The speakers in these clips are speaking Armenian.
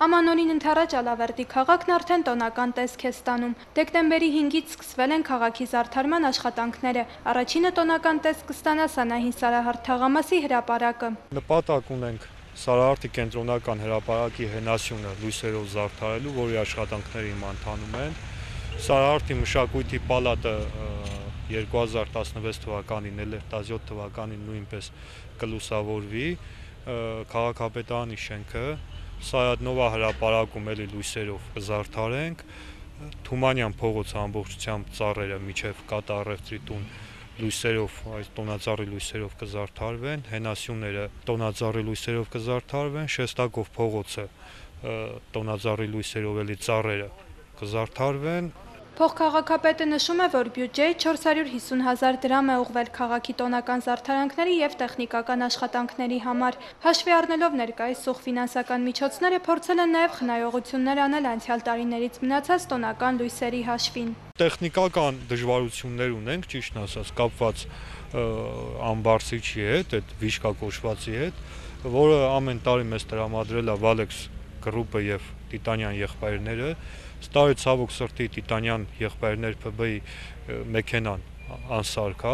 Ամանորին ընթരാճ Ալավերդի քաղաքն արդեն տոնական տեսք է ստանում։ Դեկտեմբերի 5-ից սկսվել են քաղաքի զարդարման աշխատանքները։ Առաջինը տոնական տեսք կստանա Սանահին Սարահարթ թաղամասի հրապարակը։ Նպատակ ունենք Սարահարթի կենտրոնական հրապարակի հենասյունը լույսերով զարդարելու, որի աշխատանքները հիմա ընթանում են։ Սարահարթի մշակույթի պալատը 2016 թվականին, 17 թվականին նույնպես կլուսավորվի, քաղաքապետարանի շենքը Սայաթնովա հրապարակում էլի լույսերով կզարդարենք, Թումանյան փողոցը ամբողջությամբ ծառերը միջև կատարեղտրի տուն լույսերով, այս տոնածառի լույսերով կզարդարվեն, հենասյունները տոնածառի լույսերով կզարդարվեն, Շեստակով փողոցը տոնածառի լույսերով էլի ծառերը կզարդարվեն։ Փոխքաղաքապետը նշում է, որ բյուջեի 450,000 դրամ է ուղղվել քաղաքի տոնական զարդարանքների և տեխնիկական աշխատանքների համար։ Հաշվի առնելով ներկայիս սուղ ֆինանսական միջոցները, փորձել են նաև խնայողություններ անել անցյալ տարիներից մնացած տոնական լույսերի հաշվին։ Տեխնիկական դժվարություններ ունենք, ճիշտն ասած, կապված ամբարսիչի հետ, այդ վիշկա կոչվածի հետ, որը ամեն տարի մեզ տրամադրել է Valex Group-ը եւ Տիտանյան եղբայրները։ Ստարի ցավոք սրտի Տիտանյան եղբայրներ ՓԲ-ի մեքենան անսարք է,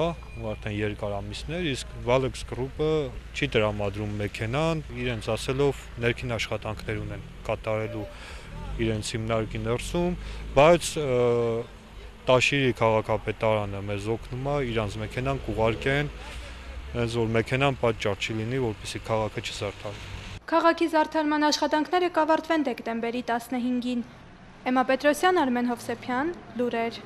արդեն երկար ամիսներ, իսկ Valex Group-ը չի տրամադրում մեքենան, իրենց ասելով ներքին աշխատանքներ ունեն կատարելու իրենց հիմնարկի ներսում, բայց Տաշիրի քաղաքապետարանը մեզ օգնում է իրանց մեքենան կուղարկեն, հենց որ մեքենան պատճառ չի լինի, որպեսզի քաղաքը չզարդարվի։ Քաղաքի զարդարման աշխատանքները կավարտվեն դեկտեմբերի 15-ին։ Էմմա Պետրոսյան, Արմեն Հովսեփյան, լուրեր։